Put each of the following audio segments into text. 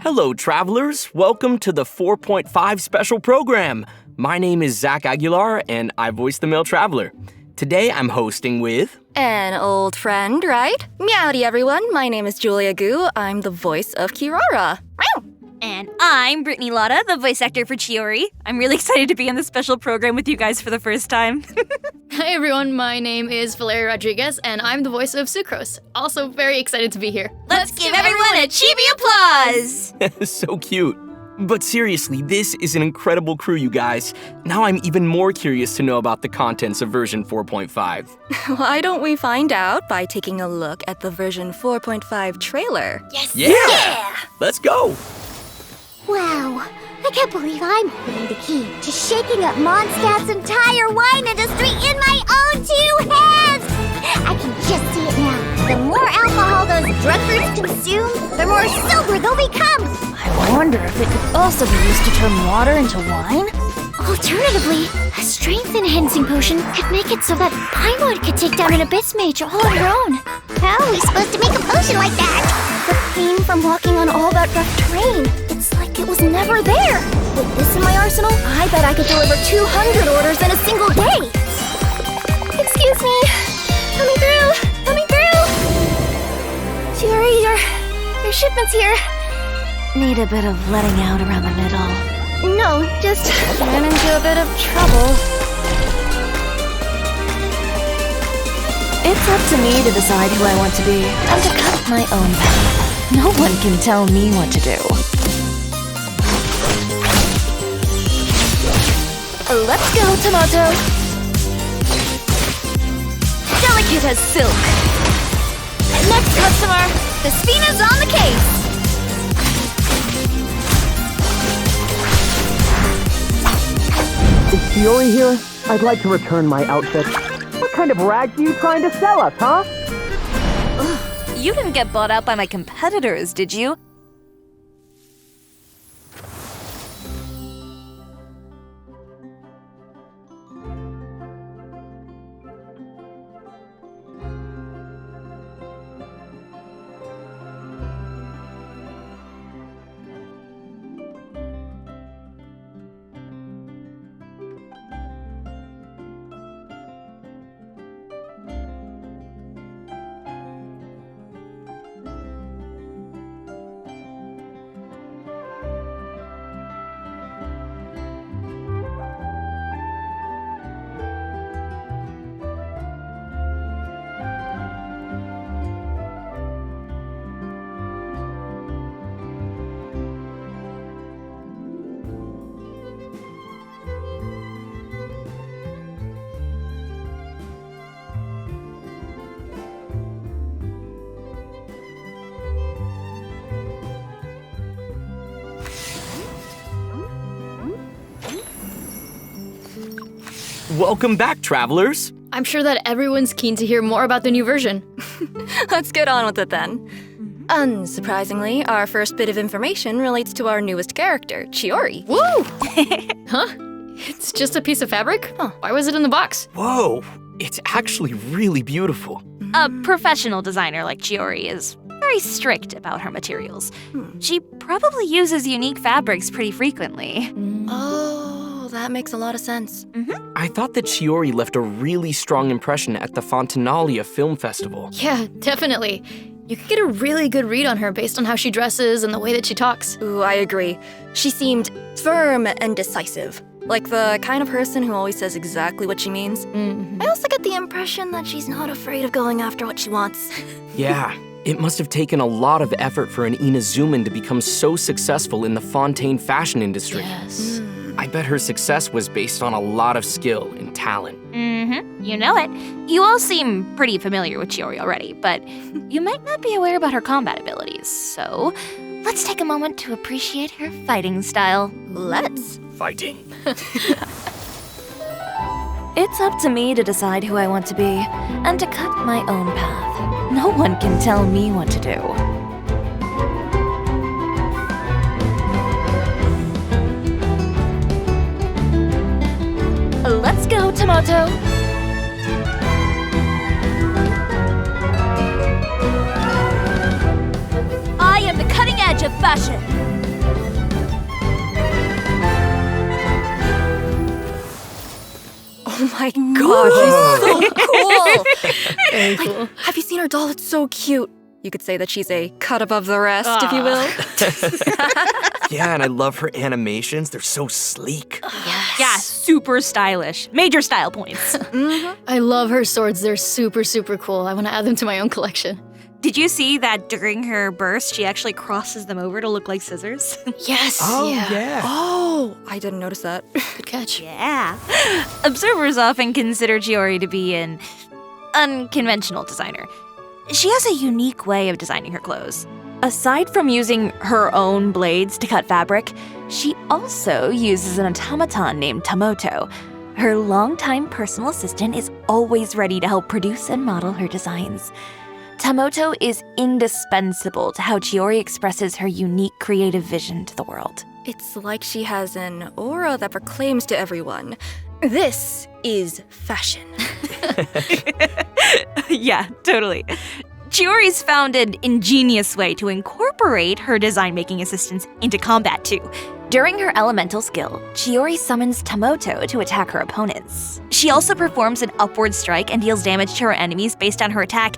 Hello, travelers. Welcome to the 4.5 special program. My name is Zach Aguilar, and I voice the male traveler. Today, I'm hosting with... An old friend, right? Meowdy, everyone. My name is Julia Gu. I'm the voice of Kirara. And I'm Brittany Lotta, the voice actor for Chiori. I'm really excited to be on this special program with you guys for the first time. Hi everyone, my name is Valeria Rodriguez, and I'm the voice of Sucrose. Also very excited to be here. Let's give everyone a Chibi applause! So cute. But seriously, this is an incredible crew, you guys. Now I'm even more curious to know about the contents of version 4.5. Why don't we find out by taking a look at the version 4.5 trailer? Yes! Yeah! Let's go! Wow, I can't believe I'm holding the key to shaking up Mondstadt's entire wine industry in my own two hands! I can just see it now. The more alcohol those drug fruits consume, the more sober they'll become! I wonder if it could also be used to turn water into wine? Alternatively, a strength-enhancing potion could make it so that Paimon could take down an Abyss Mage all on her own. How are we supposed to make a potion like that? The pain from walking on all that rough terrain. It's like it was never there. With this in my arsenal, I bet I could deliver 200 orders in a single day. Excuse me. Coming through. Coming through. Chiori, your shipment's here. Need a bit of letting out around the middle. No, just ran into a bit of trouble. It's up to me to decide who I want to be and to cut my own path. No one can tell me what to do. Let's go, Tomato. Delicate as silk. Next customer, the Spina's on the case. Is Chiori here? I'd like to return my outfit. What kind of rags are you trying to sell us, huh? You didn't get bought out by my competitors, did you? Welcome back, travelers. I'm sure that everyone's keen to hear more about the new version. Let's get on with it then. Unsurprisingly, our first bit of information relates to our newest character, Chiori. Woo! Huh? It's just a piece of fabric? Huh. Why was it in the box? Whoa, it's actually really beautiful. A professional designer like Chiori is very strict about her materials. She probably uses unique fabrics pretty frequently. Oh, that makes a lot of sense. I thought that Chiori left a really strong impression at the Fontanalia Film Festival. Yeah, definitely. You could get a really good read on her based on how she dresses and the way that she talks. Ooh, I agree. She seemed firm and decisive. Like the kind of person who always says exactly what she means. I also get the impression that she's not afraid of going after what she wants. Yeah, it must have taken a lot of effort for an Inazuman to become so successful in the Fontaine fashion industry. Yes. I bet her success was based on a lot of skill and talent. You know it. You all seem pretty familiar with Chiori already, but you might not be aware about her combat abilities. So, let's take a moment to appreciate her fighting style. Let's. Fighting. It's up to me to decide who I want to be and to cut my own path. No one can tell me what to do. Let's go, Tomato. I am the cutting edge of fashion. my gosh, she's so cool. Very cool. Have you seen her doll? It's so cute. You could say that she's a cut above the rest, if you will. Yeah, and I love her animations. They're so sleek. Yeah, super stylish. Major style points. I love her swords. They're super, super cool. I want to add them to my own collection. Did you see that during her burst, she actually crosses them over to look like scissors? Yes. yeah. Oh, I didn't notice that. Good catch. Yeah. Observers often consider Chiori to be an unconventional designer. She has a unique way of designing her clothes. Aside from using her own blades to cut fabric, she also uses an automaton named Tamoto. Her longtime personal assistant is always ready to help produce and model her designs. Tamoto is indispensable to how Chiori expresses her unique creative vision to the world. It's like she has an aura that proclaims to everyone, this is fashion. Yeah, totally. Chiori's found an ingenious way to incorporate her design-making assistants into combat, too. During her elemental skill, Chiori summons Tamoto to attack her opponents. She also performs an upward strike and deals damage to her enemies based on her attack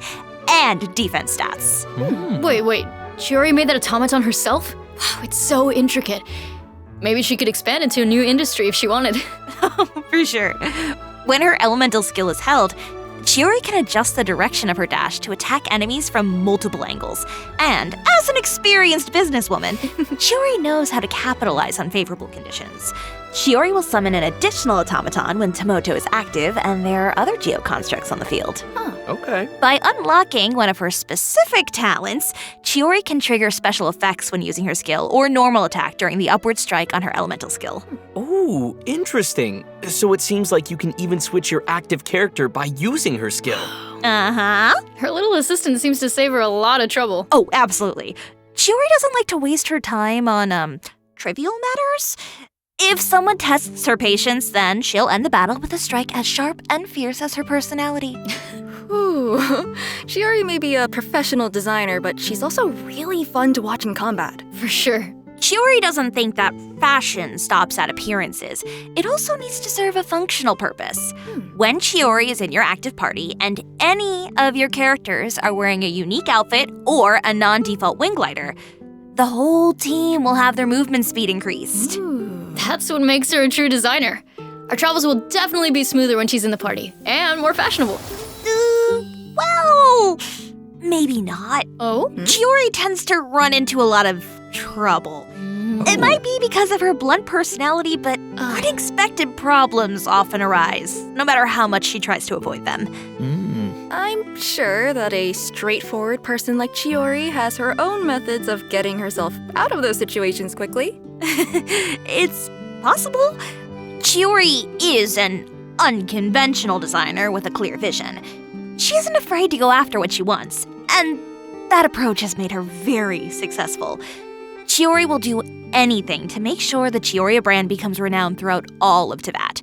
and defense stats. Wait. Chiori made that automaton herself? Wow, it's so intricate. Maybe she could expand into a new industry if she wanted. For sure. When her elemental skill is held, Chiori can adjust the direction of her dash to attack enemies from multiple angles. And as an experienced businesswoman, Chiori knows how to capitalize on favorable conditions. Chiori will summon an additional automaton when Tamoto is active and there are other geoconstructs on the field. Okay. By unlocking one of her specific talents, Chiori can trigger special effects when using her skill or normal attack during the upward strike on her elemental skill. Ooh, interesting. So it seems like you can even switch your active character by using her skill. Uh-huh. Her little assistant seems to save her a lot of trouble. Oh, absolutely. Chiori doesn't like to waste her time on, trivial matters. If someone tests her patience, then she'll end the battle with a strike as sharp and fierce as her personality. Ooh, Chiori may be a professional designer, but she's also really fun to watch in combat. For sure. Chiori doesn't think that fashion stops at appearances. It also needs to serve a functional purpose. When Chiori is in your active party and any of your characters are wearing a unique outfit or a non-default wing glider, the whole team will have their movement speed increased. That's what makes her a true designer. Our travels will definitely be smoother when she's in the party, and more fashionable. Well, maybe not. Oh? Chiori tends to run into a lot of trouble. It might be because of her blunt personality, but unexpected problems often arise, no matter how much she tries to avoid them. I'm sure that a straightforward person like Chiori has her own methods of getting herself out of those situations quickly. It's possible. Chiori is an unconventional designer with a clear vision. She isn't afraid to go after what she wants, and that approach has made her very successful. Chiori will do anything to make sure the Chioria brand becomes renowned throughout all of Teyvat.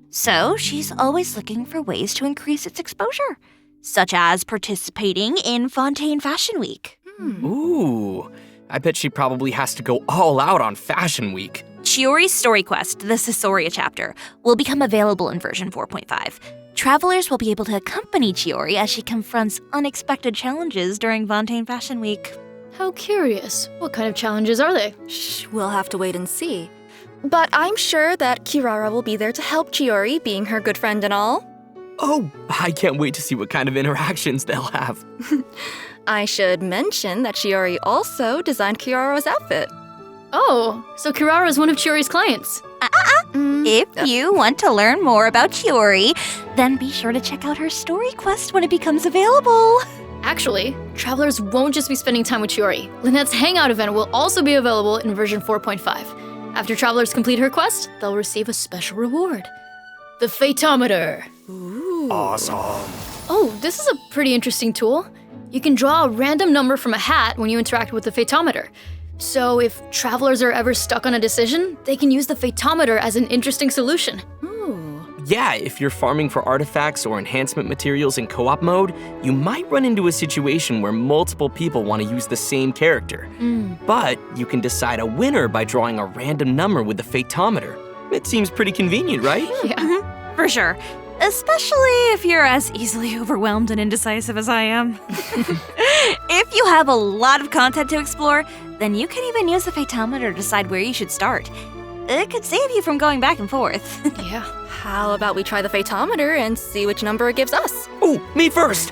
So she's always looking for ways to increase its exposure, such as participating in Fontaine Fashion Week. Ooh, I bet she probably has to go all out on Fashion Week. Chiori's story quest, the Caesarea chapter, will become available in version 4.5. Travelers will be able to accompany Chiori as she confronts unexpected challenges during Fontaine Fashion Week. How curious. What kind of challenges are they? Shh, we'll have to wait and see. But I'm sure that Kirara will be there to help Chiori, being her good friend and all. Oh, I can't wait to see what kind of interactions they'll have. I should mention that Chiori also designed Kirara's outfit. Oh, so Kirara is one of Chiori's clients. If you want to learn more about Chiori, then be sure to check out her story quest when it becomes available. Actually, travelers won't just be spending time with Chiori. Lynette's Hangout event will also be available in version 4.5. After travelers complete her quest, they'll receive a special reward. The Fatetometer. Awesome. Oh, this is a pretty interesting tool. You can draw a random number from a hat when you interact with the Fatetometer. So if travelers are ever stuck on a decision, they can use the Fatetometer as an interesting solution. Yeah, if you're farming for artifacts or enhancement materials in co-op mode, you might run into a situation where multiple people want to use the same character. But you can decide a winner by drawing a random number with the Fatetometer. It seems pretty convenient, right? Yeah. For sure. especially if you're as easily overwhelmed and indecisive as I am. If you have a lot of content to explore, then you can even use the Fatometer to decide where you should start. It could save you from going back and forth. Yeah. How about we try the Fatometer and see which number it gives us? Oh, me first!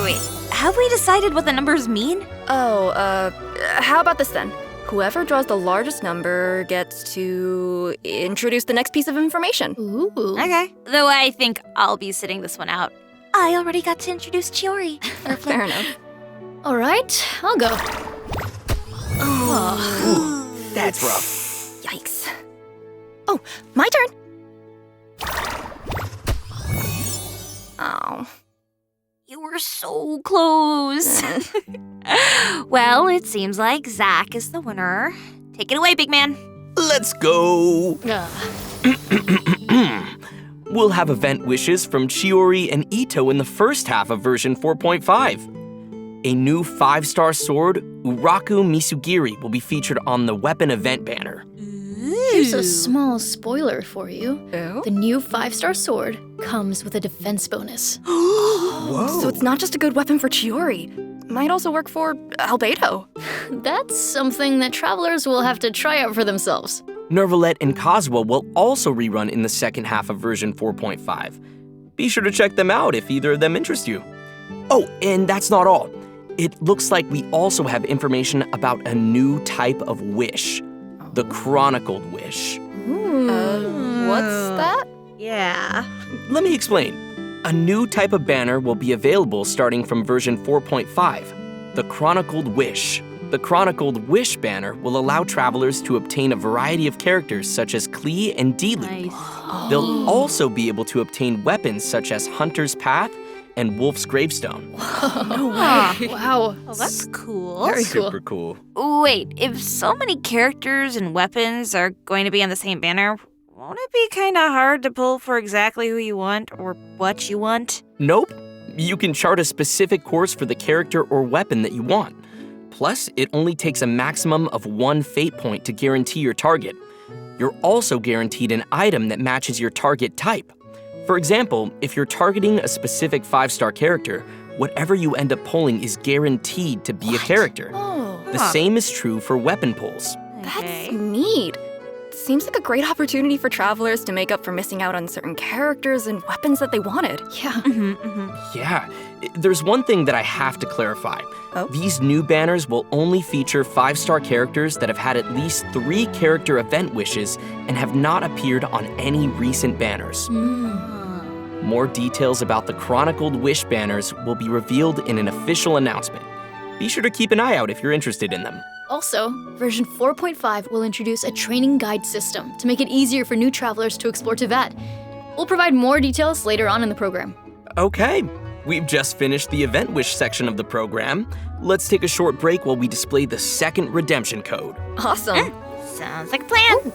Wait. Have we decided what the numbers mean? How about this then? Whoever draws the largest number gets to introduce the next piece of information. Ooh. Okay. Though I think I'll be sitting this one out. I already got to introduce Chiori. Fair enough. All right, I'll go. Ooh, that's rough. Yikes. Oh, my turn. Oh. You were so close. Well, it seems like Zach is the winner. Take it away, big man. Let's go! Ugh. We'll have event wishes from Chiori and Ito in the first half of version 4.5. A new 5-star sword, Uraku Misugiri, will be featured on the weapon event banner. Here's a small spoiler for you. Oh? The new 5-star sword comes with a defense bonus. So it's not just a good weapon for Chiori. Might also work for Albedo. That's something that travelers will have to try out for themselves. Nervalet and Kazuha will also rerun in the second half of version 4.5. Be sure to check them out if either of them interest you. Oh, and that's not all. It looks like we also have information about a new type of wish. The Chronicled Wish. What's that? Yeah. Let me explain. A new type of banner will be available starting from version 4.5, the Chronicled Wish. The Chronicled Wish banner will allow travelers to obtain a variety of characters such as Klee and Dilu. Nice. They'll also be able to obtain weapons such as Hunter's Path and Wolf's Gravestone. Wow. Well, that's cool. Very cool. Super cool. Wait, if so many characters and weapons are going to be on the same banner, won't it be kind of hard to pull for exactly who you want or what you want? Nope. You can chart a specific course for the character or weapon that you want. Plus, it only takes a maximum of 1 fate point to guarantee your target. You're also guaranteed an item that matches your target type. For example, if you're targeting a specific 5-star character, whatever you end up pulling is guaranteed to be a character. Oh, The same is true for weapon pulls. that's neat. Seems like a great opportunity for travelers to make up for missing out on certain characters and weapons that they wanted. Yeah. Yeah, there's one thing that I have to clarify. Oh? These new banners will only feature 5-star characters that have had at least 3 character event wishes and have not appeared on any recent banners. More details about the Chronicled Wish banners will be revealed in an official announcement. Be sure to keep an eye out if you're interested in them. Also, version 4.5 will introduce a training guide system to make it easier for new travelers to explore Teyvat. We'll provide more details later on in the program. Okay, we've just finished the event wish section of the program. Let's take a short break while we display the second redemption code. Awesome. Sounds like a plan.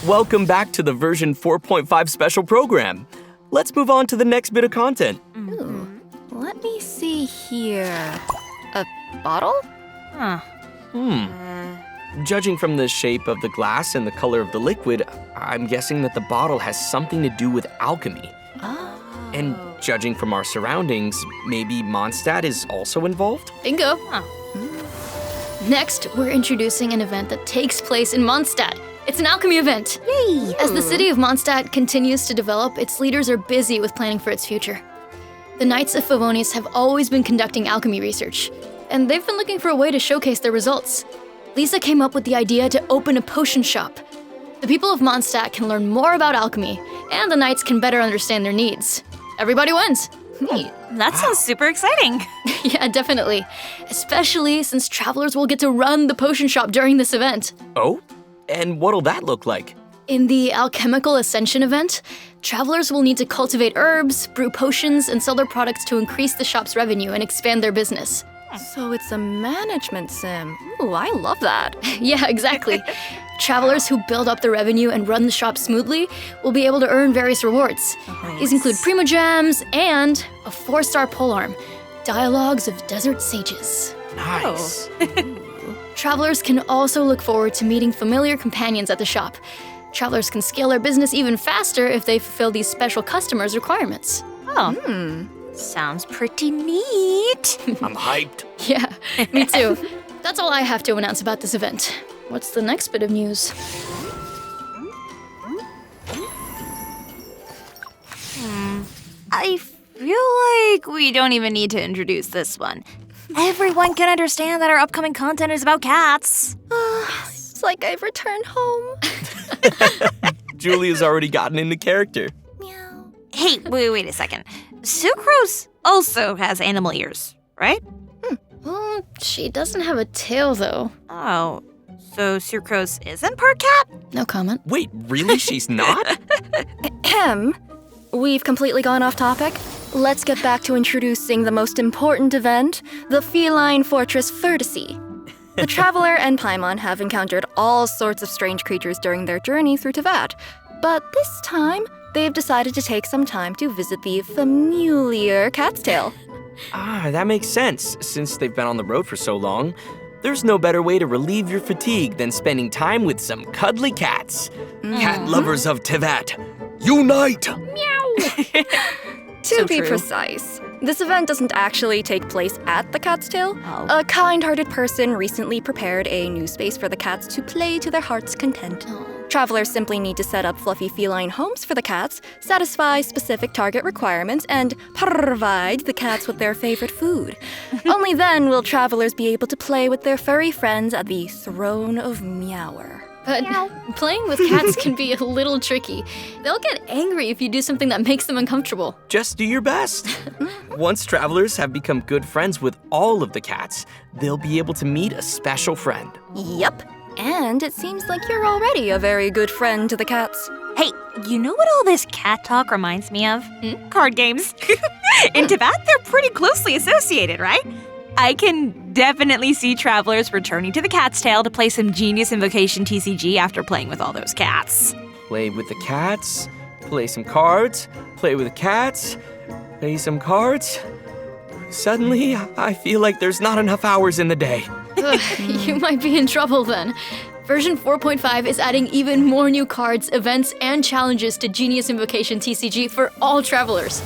Welcome back to the version 4.5 special program. Let's move on to the next bit of content. Let me see here. A bottle? Judging from the shape of the glass and the color of the liquid, I'm guessing that the bottle has something to do with alchemy. And judging from our surroundings, maybe Mondstadt is also involved? Bingo. Next, we're introducing an event that takes place in Mondstadt. It's an alchemy event. Yay! As the city of Mondstadt continues to develop, its leaders are busy with planning for its future. The Knights of Favonius have always been conducting alchemy research, and they've been looking for a way to showcase their results. Lisa came up with the idea to open a potion shop. The people of Mondstadt can learn more about alchemy, and the Knights can better understand their needs. Everybody wins. Neat. That sounds super exciting. Yeah, definitely. Especially since travelers will get to run the potion shop during this event. Oh? And what'll that look like? In the Alchemical Ascension event, travelers will need to cultivate herbs, brew potions, and sell their products to increase the shop's revenue and expand their business. So it's a management sim. Ooh, I love that. Yeah, exactly. Travelers who build up the revenue and run the shop smoothly will be able to earn various rewards. These include Primo Gems and a 4-star polearm, Dialogues of Desert Sages. Nice. Travelers can also look forward to meeting familiar companions at the shop. Travelers can scale their business even faster if they fulfill these special customers' requirements. Oh. Sounds pretty neat. I'm hyped. Yeah, me too. That's all I have to announce about this event. What's the next bit of news? I feel like we don't even need to introduce this one. Everyone can understand that our upcoming content is about cats. It's like I've returned home. Julia's already gotten into character. Hey, wait a second. Sucrose also has animal ears, right? Well, she doesn't have a tail, though. Oh, so Sucrose isn't part cat? No comment. Wait, really? She's not? Ahem. We've completely gone off topic. Let's get back to introducing the most important event, the Feline Fortress Vertice. The Traveler and Paimon have encountered all sorts of strange creatures during their journey through Teyvat, but this time, they've decided to take some time to visit the familiar Cat's Tail. That makes sense. Since they've been on the road for so long, there's no better way to relieve your fatigue than spending time with some cuddly cats. Cat lovers of Teyvat, unite! To be precise, this event doesn't actually take place at the Cat's Tail. Oh. A kind-hearted person recently prepared a new space for the cats to play to their heart's content. Travelers simply need to set up fluffy feline homes for the cats, satisfy specific target requirements, and provide the cats with their favorite food. Only then will travelers be able to play with their furry friends at the Throne of Meower. But playing with cats can be a little tricky. They'll get angry if you do something that makes them uncomfortable. Just do your best. Once travelers have become good friends with all of the cats, they'll be able to meet a special friend. Yep. And it seems like you're already a very good friend to the cats. Hey, you know what all this cat talk reminds me of? Card games. In Teyvat, they're pretty closely associated, right? I can definitely see travelers returning to the Cat's Tail to play some Genius Invocation TCG after playing with all those cats. Play with the cats, play some cards, play with the cats, play some cards. Suddenly, I feel like there's not enough hours in the day. You might be in trouble then. Version 4.5 is adding even more new cards, events, and challenges to Genius Invocation TCG for all travelers.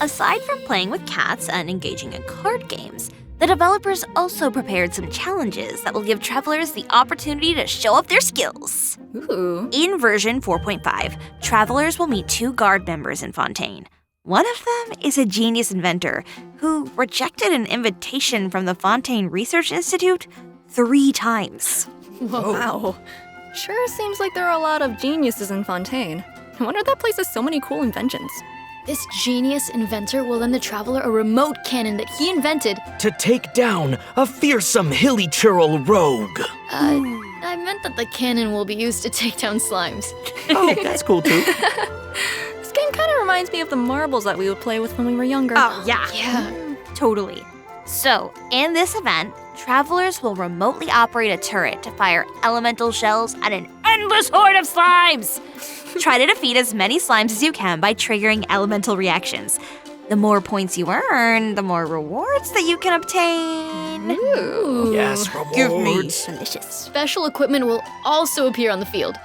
Aside from playing with cats and engaging in card games, the developers also prepared some challenges that will give travelers the opportunity to show off their skills. Ooh. In version 4.5, travelers will meet 2 guard members in Fontaine. One of them is a genius inventor who rejected an invitation from the Fontaine Research Institute 3 times. Whoa. Wow. Sure seems like there are a lot of geniuses in Fontaine. I wonder that place has so many cool inventions. This genius inventor will lend the traveler a remote cannon that he invented. To take down a fearsome hilly churl rogue. I meant that the cannon will be used to take down slimes. Oh, that's cool too. This game kind of reminds me of the marbles that we would play with when we were younger. Oh, yeah. Yeah. Totally. So, in this event, travelers will remotely operate a turret to fire elemental shells at an endless horde of slimes. Try to defeat as many slimes as you can by triggering elemental reactions. The more points you earn, the more rewards that you can obtain. Ooh. Yes, rewards. Give me. Delicious. Special equipment will also appear on the field.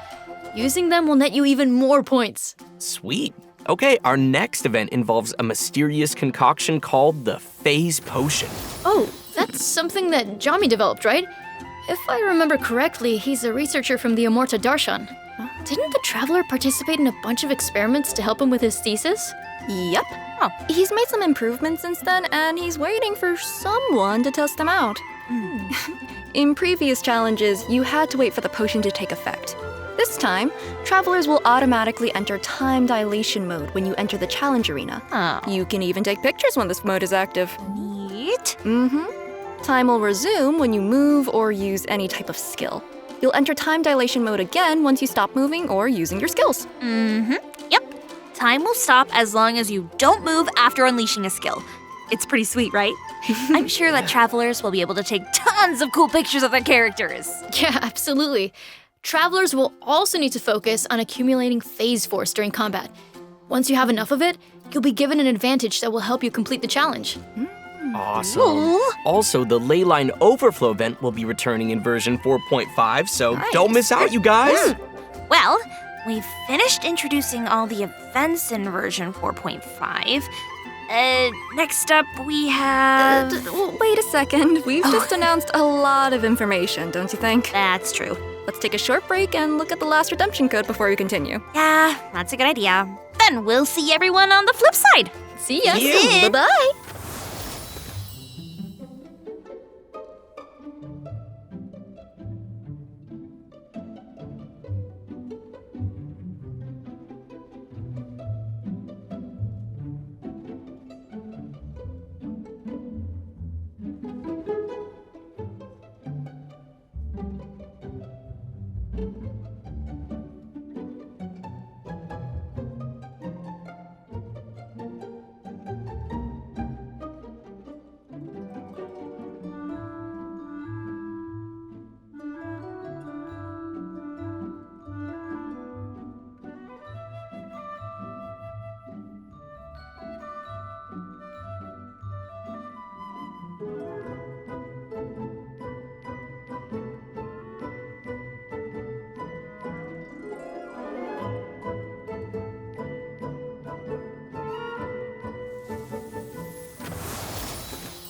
Using them will net you even more points. Sweet. Okay, our next event involves a mysterious concoction called the Phase Potion. Oh, that's something that Jami developed, right? If I remember correctly, he's a researcher from the Amorta Darshan. Didn't the Traveler participate in a bunch of experiments to help him with his thesis? Yep. Oh. He's made some improvements since then, and he's waiting for someone to test them out. In previous challenges, you had to wait for the potion to take effect. This time, travelers will automatically enter time dilation mode when you enter the challenge arena. Oh. You can even take pictures when this mode is active. Neat. Time will resume when you move or use any type of skill. You'll enter time dilation mode again once you stop moving or using your skills. Yep. Time will stop as long as you don't move after unleashing a skill. It's pretty sweet, right? I'm sure that travelers will be able to take tons of cool pictures of their characters. Yeah, absolutely. Travelers will also need to focus on accumulating phase force during combat. Once you have enough of it, you'll be given an advantage that will help you complete the challenge. Awesome. Ooh. Also, the Leyline Overflow event will be returning in version 4.5, so don't miss out, you guys. Well, we've finished introducing all the events in version 4.5. Next up we have... Wait a second. We've just announced a lot of information, don't you think? That's true. Let's take a short break and look at the last redemption code before we continue. Yeah, that's a good idea. Then we'll see everyone on the flip side. See ya. Bye-bye.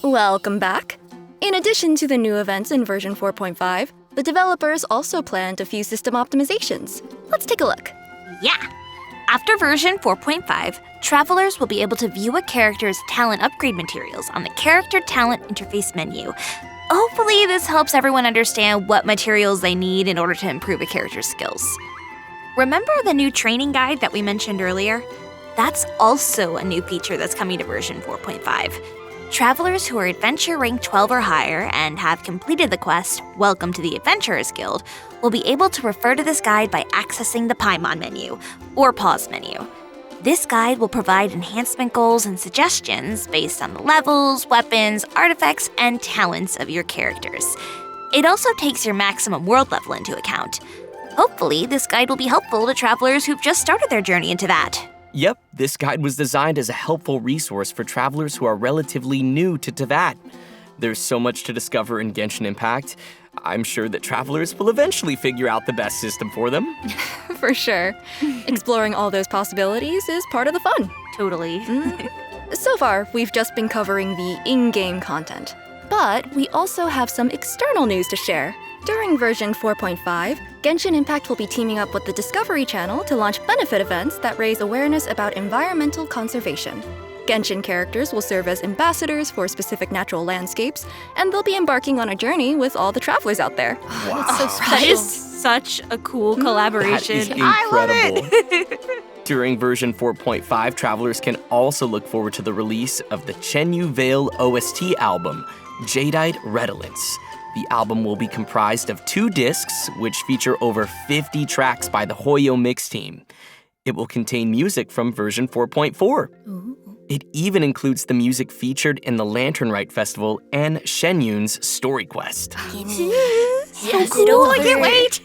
Welcome back. In addition to the new events in version 4.5, the developers also planned a few system optimizations. Let's take a look. Yeah. After version 4.5, travelers will be able to view a character's talent upgrade materials on the Character Talent Interface menu. Hopefully, this helps everyone understand what materials they need in order to improve a character's skills. Remember the new training guide that we mentioned earlier? That's also a new feature that's coming to version 4.5. Travelers who are Adventure Rank 12 or higher and have completed the quest, Welcome to the Adventurers Guild, will be able to refer to this guide by accessing the Paimon menu, or pause menu. This guide will provide enhancement goals and suggestions based on the levels, weapons, artifacts, and talents of your characters. It also takes your maximum world level into account. Hopefully, this guide will be helpful to travelers who've just started their journey into that. Yep, this guide was designed as a helpful resource for travelers who are relatively new to Teyvat. There's so much to discover in Genshin Impact. I'm sure that travelers will eventually figure out the best system for them. For sure. Exploring all those possibilities is part of the fun. Totally. So far, we've just been covering the in-game content. But we also have some external news to share. During version 4.5, Genshin Impact will be teaming up with the Discovery Channel to launch benefit events that raise awareness about environmental conservation. Genshin characters will serve as ambassadors for specific natural landscapes, and they'll be embarking on a journey with all the travelers out there. Wow. That's so special. That is such a cool collaboration. That is incredible. During version 4.5, travelers can also look forward to the release of the Chenyu Vale OST album, Jadeite Redolence. The album will be comprised of 2 discs, which feature over 50 tracks by the Hoyo Mix team. It will contain music from version 4.4. It even includes the music featured in the Lantern Rite Festival and Shenyun's Story Quest. So cool, I can't wait!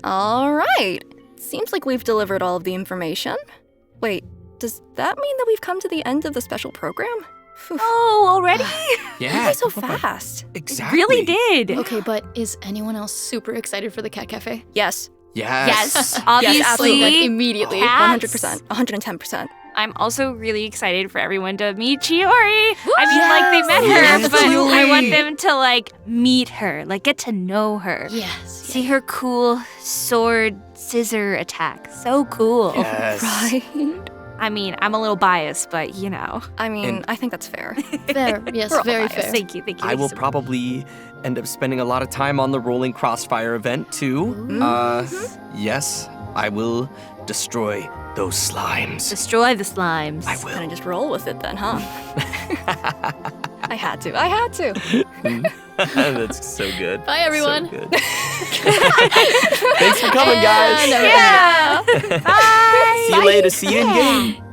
All right. Seems like we've delivered all of the information. Wait, does that mean that we've come to the end of the special program? Phew. Oh, already? Yeah. Why so fast? Exactly. Really did. Okay, but is anyone else super excited for the Cat Cafe? Yes. Yes, obviously. Yes, absolutely. Like, immediately. Cats. 100%. 110%. I'm also really excited for everyone to meet Chiori. I mean, like, they met have her, but Absolutely. I want them to like meet her, like get to know her. Yes. See her cool sword scissor attack. So cool. Yes. Right. I mean, I'm a little biased, but you know. I mean, And- I think that's fair. Fair. Yes, We're all very biased. fair. Thank you. I will probably end up spending a lot of time on the Rolling Crossfire event too. Yes, I will destroy those slimes. Destroy the slimes. I Kind will. of just roll with it then, huh? I had to. That's so good. Bye, everyone. So good. Thanks for coming, guys. And Yeah. Bye. See you later. See you in game.